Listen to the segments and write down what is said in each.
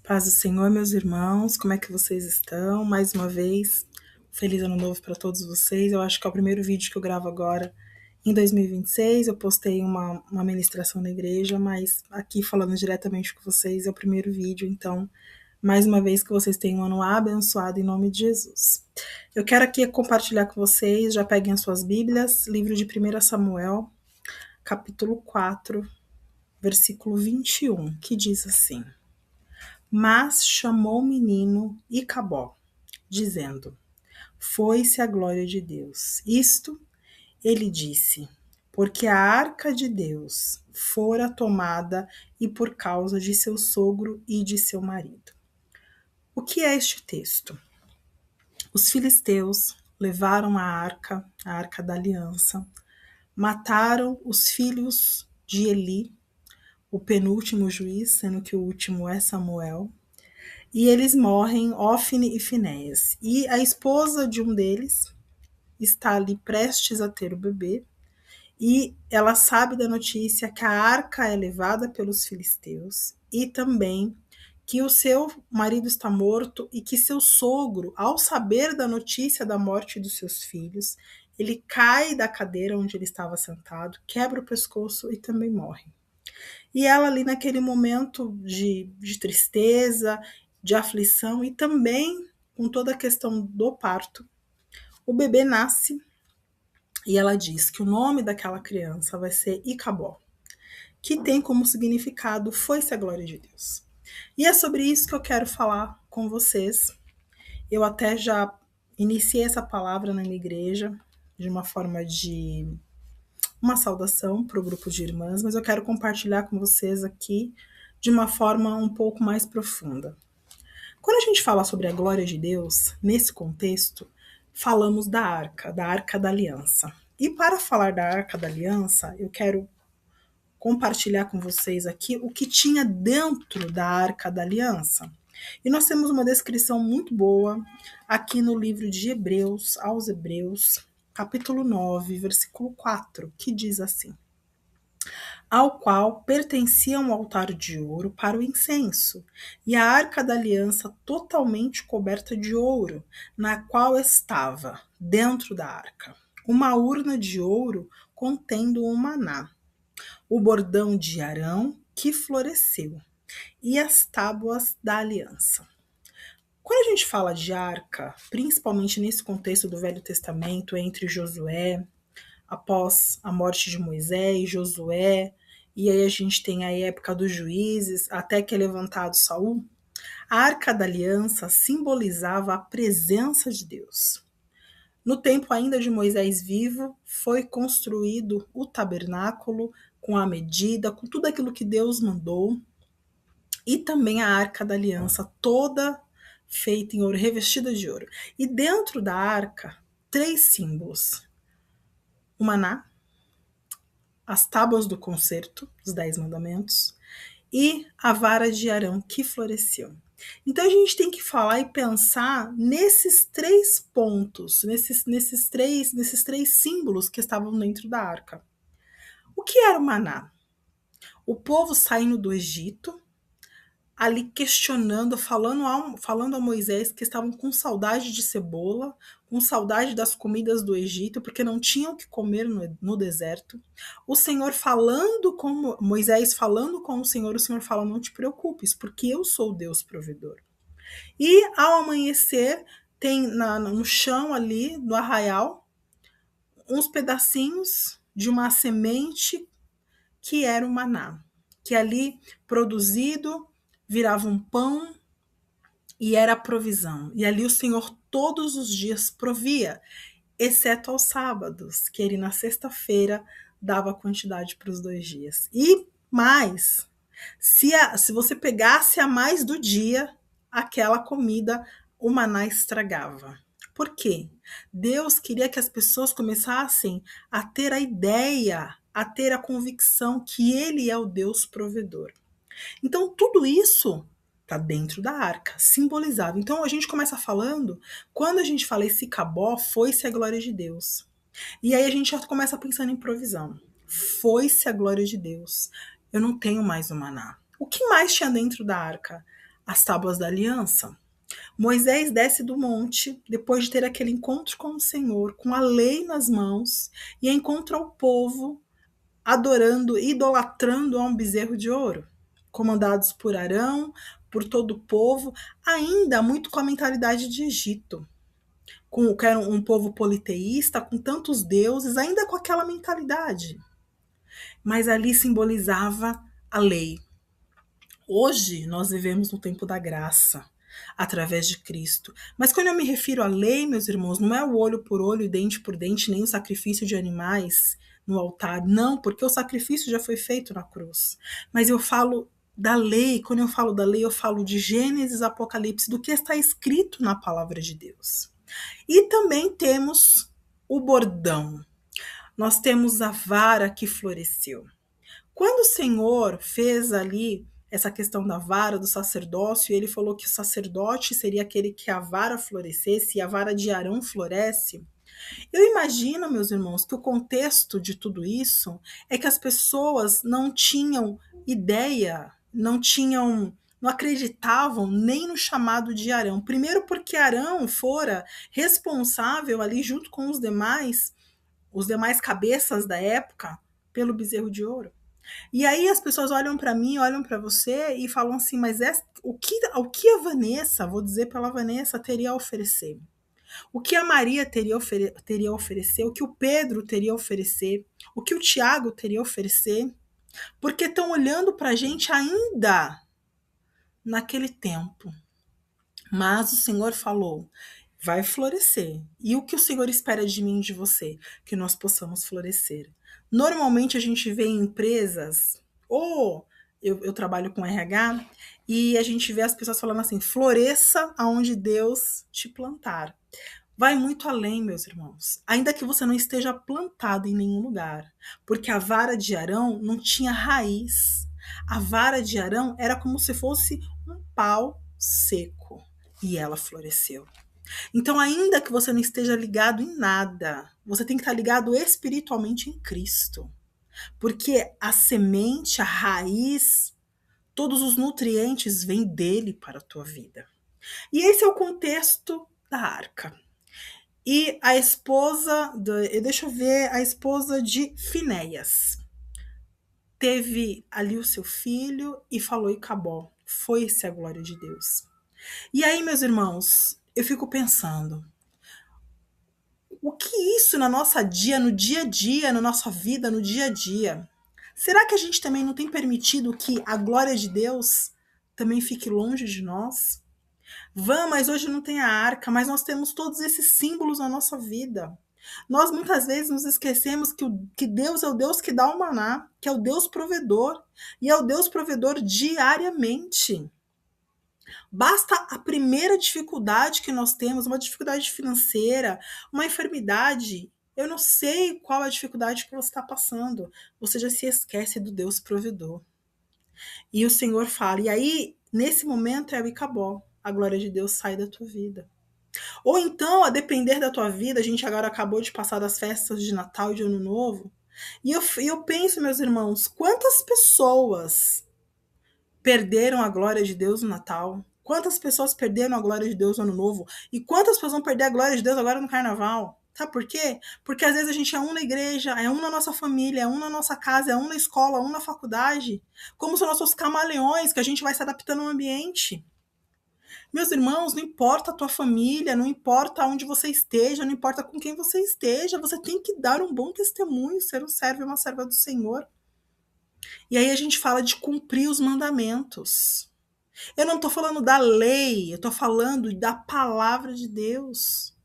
Paz do Senhor, meus irmãos, como é que vocês estão? Mais uma vez, feliz ano novo para todos vocês. Eu acho que é o primeiro vídeo que eu gravo agora em 2026. Eu postei uma ministração na igreja, mas aqui falando diretamente com vocês é o primeiro vídeo, então, mais uma vez que vocês tenham um ano abençoado em nome de Jesus. Eu quero aqui compartilhar com vocês, já peguem as suas Bíblias, livro de 1 Samuel, capítulo 4, versículo 21, que diz assim: Mas chamou o menino Icabó, dizendo: Foi-se a glória de Deus. Isto ele disse, porque a arca de Deus fora tomada e por causa de seu sogro e de seu marido. O que é este texto? Os filisteus levaram a arca da aliança, mataram os filhos de Eli, o penúltimo juiz, sendo que o último é Samuel, e eles morrem, Ofne e Finéias. E a esposa de um deles está ali prestes a ter o bebê, e ela sabe da notícia que a arca é levada pelos filisteus, e também que o seu marido está morto, e que seu sogro, ao saber da notícia da morte dos seus filhos, ele cai da cadeira onde ele estava sentado, quebra o pescoço e também morre. E ela ali naquele momento de tristeza, de aflição e também com toda a questão do parto, o bebê nasce e ela diz que o nome daquela criança vai ser Icabó, que tem como significado foi-se a glória de Deus. E é sobre isso que eu quero falar com vocês. Eu até já iniciei essa palavra na minha igreja de uma forma de uma saudação para o grupo de irmãs, mas eu quero compartilhar com vocês aqui de uma forma um pouco mais profunda. Quando a gente fala sobre a glória de Deus, nesse contexto, falamos da arca da aliança. E para falar da arca da aliança, eu quero compartilhar com vocês aqui o que tinha dentro da arca da aliança. E nós temos uma descrição muito boa aqui no livro de Hebreus, aos Hebreus, capítulo 9, versículo 4, que diz assim: ao qual pertencia um altar de ouro para o incenso, e a arca da aliança totalmente coberta de ouro, na qual estava, dentro da arca, uma urna de ouro contendo o maná, o bordão de Arão que floresceu, e as tábuas da aliança. Quando a gente fala de arca, principalmente nesse contexto do Velho Testamento, entre Josué, após a morte de Moisés, Josué, e aí a gente tem a época dos juízes, até que é levantado Saul, a Arca da Aliança simbolizava a presença de Deus. No tempo ainda de Moisés vivo, foi construído o tabernáculo com a medida, com tudo aquilo que Deus mandou, e também a Arca da Aliança, toda feita em ouro, revestida de ouro. E dentro da arca, 3 símbolos: o maná, as tábuas do concerto, os 10 mandamentos, e a vara de Arão que floresceu. Então a gente tem que falar e pensar nesses 3 pontos, nesses três símbolos que estavam dentro da arca. O que era o maná? O povo saindo do Egito, ali questionando, falando a Moisés que estavam com saudade de cebola, com saudade das comidas do Egito, porque não tinham o que comer no deserto. O Senhor falando com Moisés, falando com o Senhor fala: não te preocupes, porque eu sou o Deus provedor. E ao amanhecer, tem no chão ali, no arraial, uns pedacinhos de uma semente que era o maná, que ali produzido virava um pão e era a provisão. E ali o Senhor todos os dias provia, exceto aos sábados, que ele na sexta-feira dava quantidade para os 2 dias. E mais, se você pegasse a mais do dia, aquela comida, o maná estragava. Por quê? Deus queria que as pessoas começassem a ter a ideia, a ter a convicção que ele é o Deus provedor. Então, tudo isso está dentro da arca, simbolizado. Então, a gente começa falando, quando a gente fala esse Icabó, foi-se a glória de Deus. E aí a gente já começa pensando em provisão. Foi-se a glória de Deus. Eu não tenho mais o maná. O que mais tinha dentro da arca? as tábuas da aliança. Moisés desce do monte, depois de ter aquele encontro com o Senhor, com a lei nas mãos, e encontra o povo adorando, idolatrando a um bezerro de ouro, comandados por Arão, por todo o povo, ainda muito com a mentalidade de Egito, que era um povo politeísta, com tantos deuses, ainda com aquela mentalidade. Mas ali simbolizava a lei. Hoje nós vivemos no tempo da graça, através de Cristo. Mas quando eu me refiro à lei, meus irmãos, não é o olho por olho e dente por dente, nem o sacrifício de animais no altar. Não, porque o sacrifício já foi feito na cruz. Mas eu falo da lei, quando eu falo da lei, eu falo de Gênesis, Apocalipse, do que está escrito na palavra de Deus. E também temos o bordão. Nós temos a vara que floresceu. Quando o Senhor fez ali essa questão da vara, do sacerdócio, ele falou que o sacerdote seria aquele que a vara florescesse, e a vara de Arão floresce. Eu imagino, meus irmãos, que o contexto de tudo isso é que as pessoas não tinham ideia, não acreditavam nem no chamado de Arão. Primeiro porque Arão fora responsável ali junto com os demais cabeças da época, pelo bezerro de ouro. E aí as pessoas olham para mim, olham para você e falam assim, mas o que a Vanessa, vou dizer pela Vanessa, teria a oferecer? O que a Maria teria a oferecer? O que o Pedro teria a oferecer? O que o Tiago teria a oferecer? Porque estão olhando para a gente ainda naquele tempo. Mas o Senhor falou, vai florescer. E o que o Senhor espera de mim e de você? Que nós possamos florescer. Normalmente a gente vê em empresas, ou eu trabalho com RH, e a gente vê as pessoas falando assim, floresça aonde Deus te plantar. Vai muito além, meus irmãos. Ainda que você não esteja plantado em nenhum lugar. Porque a vara de Arão não tinha raiz. A vara de Arão era como se fosse um pau seco. E ela floresceu. Então, ainda que você não esteja ligado em nada, você tem que estar ligado espiritualmente em Cristo. Porque a semente, a raiz, todos os nutrientes vêm dele para a tua vida. E esse é o contexto da arca. E a esposa, deixa eu ver, a esposa de Finéias teve ali o seu filho e falou e acabou. Foi-se a glória de Deus. E aí, meus irmãos, eu fico pensando, o que isso no dia a dia, na nossa vida, no dia a dia? Será que a gente também não tem permitido que a glória de Deus também fique longe de nós? Mas hoje não tem a arca, mas nós temos todos esses símbolos na nossa vida. Nós muitas vezes nos esquecemos que Deus é o Deus que dá o maná, que é o Deus provedor, e é o Deus provedor diariamente. Basta a primeira dificuldade que nós temos, uma dificuldade financeira, uma enfermidade. Eu não sei qual a dificuldade que você está passando. Você já se esquece do Deus provedor. E o Senhor fala, e aí, nesse momento é o Icabó. A glória de Deus sai da tua vida. Ou então, a depender da tua vida, a gente agora acabou de passar das festas de Natal e de Ano Novo, e eu penso, meus irmãos, quantas pessoas perderam a glória de Deus no Natal? Quantas pessoas perderam a glória de Deus no Ano Novo? E quantas pessoas vão perder a glória de Deus agora no Carnaval? Sabe por quê? Porque às vezes a gente é um na igreja, é um na nossa família, é um na nossa casa, é um na escola, é um na faculdade. Como são nossos camaleões, que a gente vai se adaptando ao ambiente. Meus irmãos, não importa a tua família, não importa onde você esteja, não importa com quem você esteja, você tem que dar um bom testemunho, ser um servo e uma serva do Senhor. E aí a gente fala de cumprir os mandamentos. Eu não estou falando da lei, eu estou falando da palavra de Deus.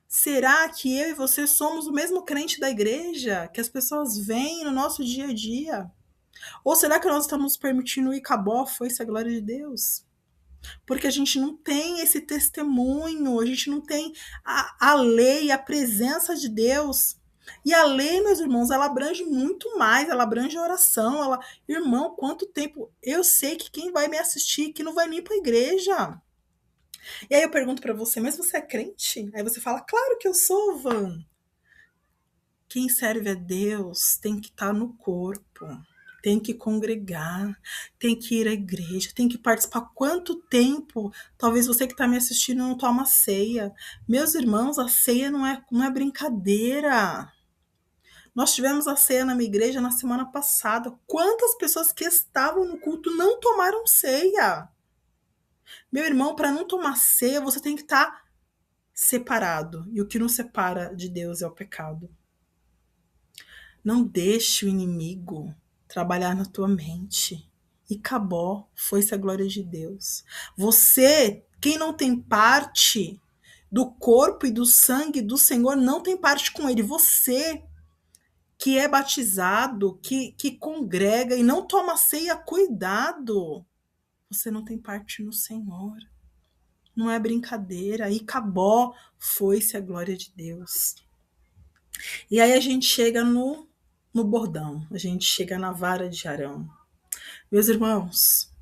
Será que eu e você somos o mesmo crente da igreja que as pessoas veem no nosso dia a dia? Ou será que nós estamos permitindo o Icabó, foi-se a glória de Deus? Porque a gente não tem esse testemunho, a gente não tem a lei, a presença de Deus. E a lei, meus irmãos, ela abrange muito mais, ela abrange a oração. Irmão, quanto tempo? Eu sei que quem vai me assistir, que não vai nem para a igreja. E aí eu pergunto para você, mas você é crente? Aí você fala, claro que eu sou, Van. Quem serve a Deus tem que estar no corpo. tem que congregar, tem que ir à igreja, tem que participar. Quanto tempo? Talvez você que está me assistindo não toma ceia. Meus irmãos, a ceia não é brincadeira. Nós tivemos a ceia na minha igreja na semana passada. Quantas pessoas que estavam no culto não tomaram ceia? Meu irmão, para não tomar ceia, você tem que estar separado. E o que nos separa de Deus é o pecado. Não deixe o inimigo trabalhar na tua mente. E acabou, foi-se a glória de Deus. Você, quem não tem parte do corpo e do sangue do Senhor, não tem parte com ele. Você que é batizado, que congrega e não toma ceia, cuidado. Você não tem parte no Senhor. Não é brincadeira. E acabou, foi-se a glória de Deus. E aí a gente chega no bordão, a gente chega na vara de Arão. Meus irmãos,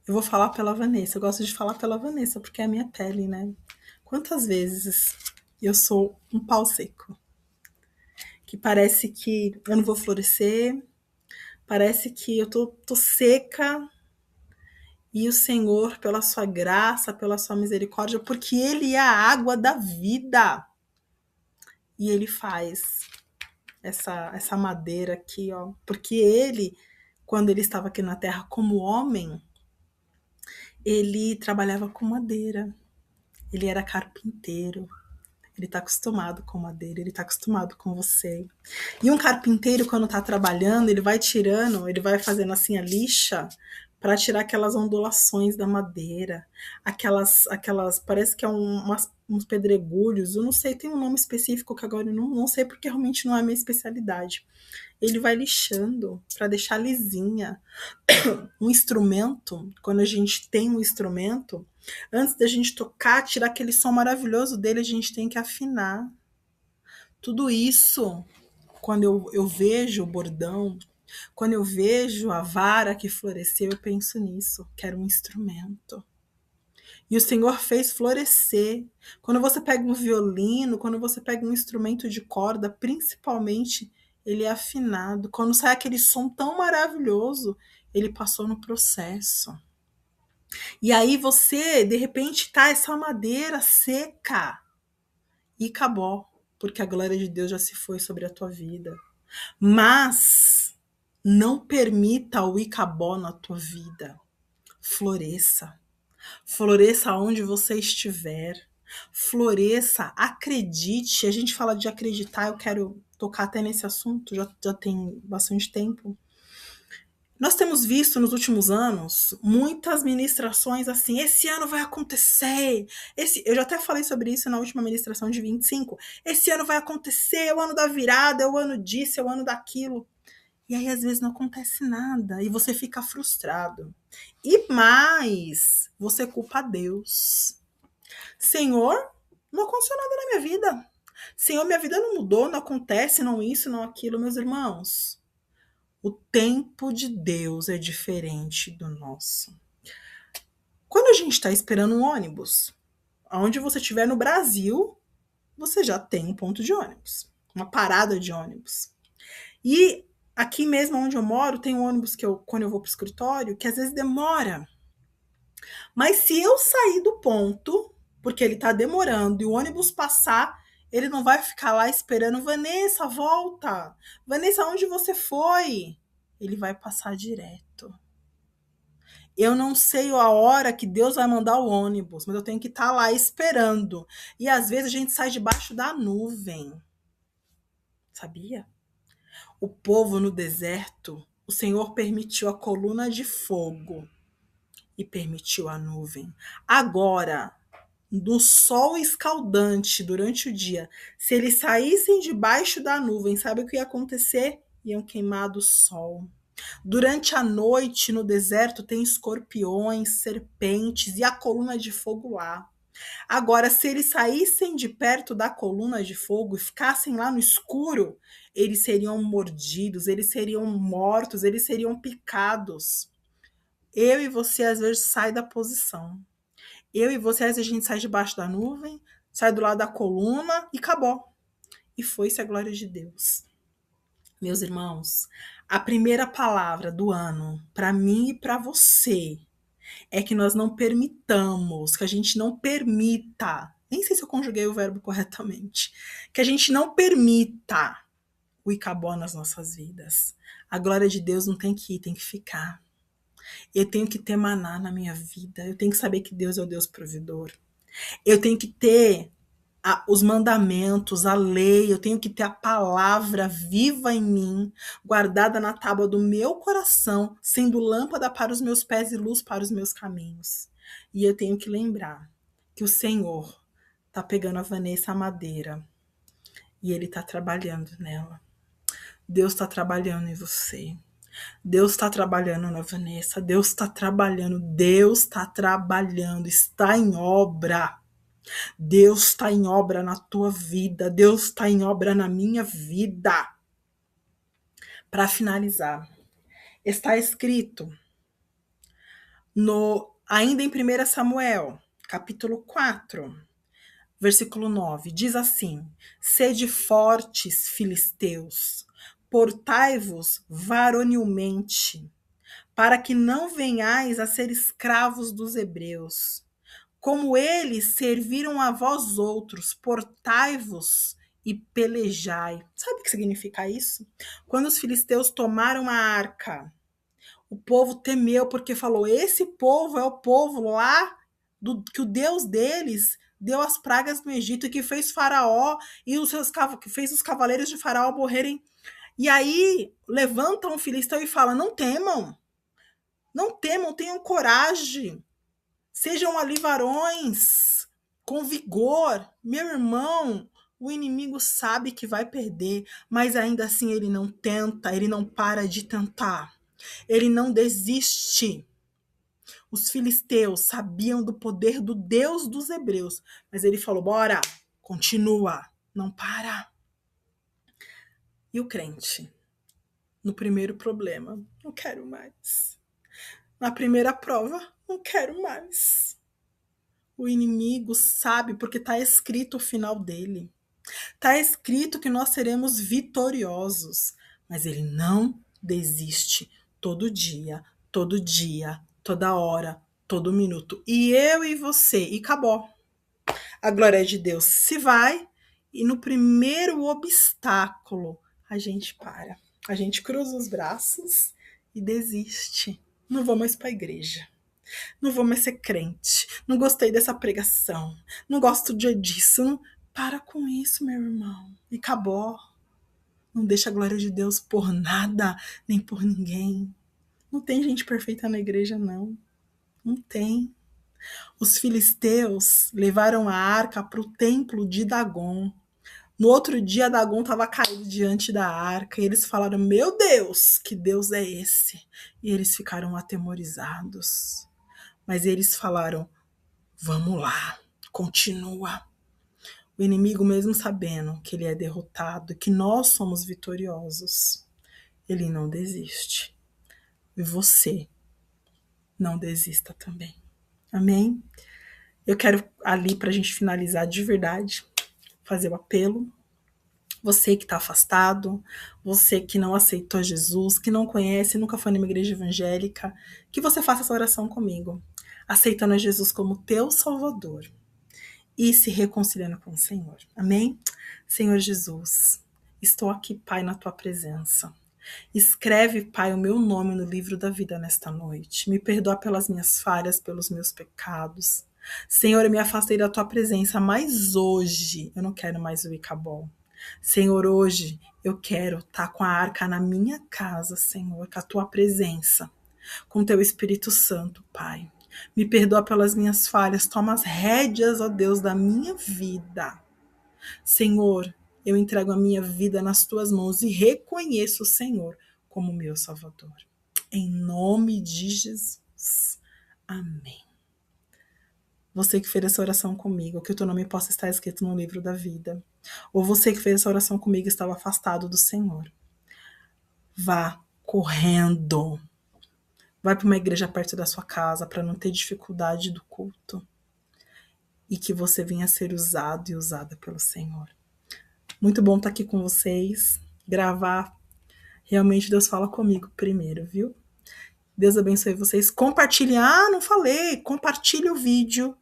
eu vou falar pela Vanessa, eu gosto de falar pela Vanessa, porque é a minha pele, né? Quantas vezes eu sou um pau seco? Que parece que eu não vou florescer, parece que eu tô seca, e o Senhor, pela sua graça, pela sua misericórdia, porque Ele é a água da vida, e Ele faz essa madeira aqui, ó, porque Ele, quando Ele estava aqui na Terra como homem, Ele trabalhava com madeira, Ele era carpinteiro, Ele está acostumado com madeira, Ele está acostumado com você. E um carpinteiro, quando está trabalhando, ele vai tirando, ele vai fazendo assim a lixa para tirar aquelas ondulações da madeira, aquelas parece que é uns pedregulhos, eu não sei, tem um nome específico que agora eu não sei porque realmente não é a minha especialidade. Ele vai lixando para deixar lisinha. Um instrumento, quando a gente tem um instrumento, antes da gente tocar, tirar aquele som maravilhoso dele, a gente tem que afinar. Tudo isso, quando eu vejo o bordão, quando eu vejo a vara que floresceu, eu penso nisso, que era um instrumento. E o Senhor fez florescer. Quando você pega um violino, quando você pega um instrumento de corda, principalmente, ele é afinado. Quando sai aquele som tão maravilhoso, ele passou no processo. E aí você, de repente, tá essa madeira seca e acabou, porque a glória de Deus já se foi sobre a tua vida. Mas não permita o Icabó na tua vida. Floresça. Floresça onde você estiver. Floresça, acredite. A gente fala de acreditar, eu quero tocar até nesse assunto, já tem bastante tempo. Nós temos visto nos últimos anos muitas ministrações assim, esse ano vai acontecer, eu já até falei sobre isso na última ministração de 25, esse ano vai acontecer, é o ano da virada, é o ano disso, é o ano daquilo. E aí às vezes não acontece nada e você fica frustrado. E mais, você culpa Deus. Senhor, não aconteceu nada na minha vida. Senhor, minha vida não mudou, não acontece, não isso, não aquilo, meus irmãos. O tempo de Deus é diferente do nosso. Quando a gente está esperando um ônibus, aonde você estiver no Brasil, você já tem um ponto de ônibus, uma parada de ônibus. E aqui mesmo onde eu moro, tem um ônibus que quando eu vou para o escritório, que às vezes demora. Mas se eu sair do ponto, porque ele está demorando, e o ônibus passar, ele não vai ficar lá esperando, Vanessa, volta! Vanessa, onde você foi? Ele vai passar direto. Eu não sei a hora que Deus vai mandar o ônibus, mas eu tenho que estar lá esperando. E às vezes a gente sai debaixo da nuvem. Sabia? O povo no deserto, o Senhor permitiu a coluna de fogo e permitiu a nuvem. Agora, no sol escaldante durante o dia, se eles saíssem debaixo da nuvem, sabe o que ia acontecer? Iam queimar do sol. Durante a noite, no deserto, tem escorpiões, serpentes e a coluna de fogo lá. Agora, se eles saíssem de perto da coluna de fogo e ficassem lá no escuro, eles seriam mordidos, eles seriam mortos, eles seriam picados. Eu e você, às vezes, sai da posição. Eu e você, às vezes, a gente sai debaixo da nuvem, sai do lado da coluna e acabou. E foi-se a glória de Deus. Meus irmãos, a primeira palavra do ano para mim e para você é que nós não permitamos, que a gente não permita, nem sei se eu conjuguei o verbo corretamente, que a gente não permita o Icabó nas nossas vidas. A glória de Deus não tem que ir, tem que ficar. Eu tenho que ter maná na minha vida, eu tenho que saber que Deus é o Deus provedor. Eu tenho que ter os mandamentos, a lei, eu tenho que ter a palavra viva em mim, guardada na tábua do meu coração, sendo lâmpada para os meus pés e luz para os meus caminhos. E eu tenho que lembrar que o Senhor está pegando a Vanessa a madeira e Ele está trabalhando nela. Deus está trabalhando em você. Deus está trabalhando na Vanessa. Deus está trabalhando. Deus está trabalhando. Está em obra. Deus está em obra na tua vida. Deus está em obra na minha vida. Para finalizar, está escrito ainda em 1 Samuel, capítulo 4, versículo 9. Diz assim: Sede fortes, filisteus, portai-vos varonilmente, para que não venhais a ser escravos dos hebreus. Como eles serviram a vós outros, portai-vos e pelejai. Sabe o que significa isso? Quando os filisteus tomaram a arca, o povo temeu porque falou: esse povo é o povo lá que o Deus deles deu as pragas no Egito, que fez Faraó e que fez os cavaleiros de Faraó morrerem. E aí levantam o filisteu e falam: não temam, não temam, tenham coragem. Sejam ali varões, com vigor. Meu irmão, o inimigo sabe que vai perder, mas ainda assim ele não tenta, ele não para de tentar. Ele não desiste. Os filisteus sabiam do poder do Deus dos hebreus, mas ele falou: bora, continua, não para. E o crente? No primeiro problema, não quero mais. Na primeira prova, não quero mais. O inimigo sabe porque está escrito o final dele. Está escrito que nós seremos vitoriosos, mas ele não desiste todo dia, toda hora, todo minuto. E eu e você, e acabou. A glória de Deus se vai e no primeiro obstáculo a gente para. A gente cruza os braços e desiste. Não vou mais para a igreja. Não vou mais ser crente. Não gostei dessa pregação. Não gosto disso. Não... Para com isso, meu irmão. E acabou. Não deixa a glória de Deus por nada, nem por ninguém. Não tem gente perfeita na igreja, não. Não tem. Os filisteus levaram a arca para o templo de Dagon. No outro dia, Dagon estava caído diante da arca. E eles falaram: meu Deus, que Deus é esse? E eles ficaram atemorizados. Mas eles falaram: vamos lá, continua. O inimigo, mesmo sabendo que ele é derrotado, que nós somos vitoriosos, ele não desiste. E você não desista também. Amém? Eu quero ali, para a gente finalizar de verdade, fazer o apelo. Você que está afastado, você que não aceitou Jesus, que não conhece, nunca foi numa igreja evangélica, que você faça essa oração comigo, aceitando Jesus como teu Salvador e se reconciliando com o Senhor. Amém? Senhor Jesus, estou aqui, Pai, na tua presença. Escreve, Pai, o meu nome no livro da vida nesta noite. Me perdoa pelas minhas falhas, pelos meus pecados. Senhor, eu me afastei da tua presença, mas hoje eu não quero mais o Icabol. Senhor, hoje eu quero estar com a arca na minha casa, Senhor, com a tua presença, com o teu Espírito Santo, Pai. Me perdoa pelas minhas falhas, toma as rédeas, ó Deus, da minha vida. Senhor, eu entrego a minha vida nas tuas mãos e reconheço o Senhor como meu Salvador. Em nome de Jesus. Amém. Você que fez essa oração comigo, que o teu nome possa estar escrito no livro da vida. Ou você que fez essa oração comigo e estava afastado do Senhor. Vá correndo. Vai para uma igreja perto da sua casa para não ter dificuldade do culto. E que você venha a ser usado e usada pelo Senhor. Muito bom estar aqui com vocês, gravar Realmente Deus fala comigo primeiro, viu? Deus abençoe vocês. Compartilhem. Ah, não falei. Compartilhe o vídeo.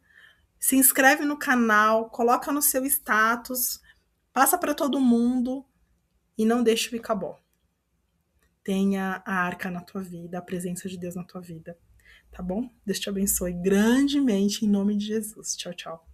Se inscreve no canal. Coloca no seu status. Passa para todo mundo. E não deixe ficar bom. Tenha a arca na tua vida. A presença de Deus na tua vida. Tá bom? Deus te abençoe grandemente em nome de Jesus. Tchau, tchau.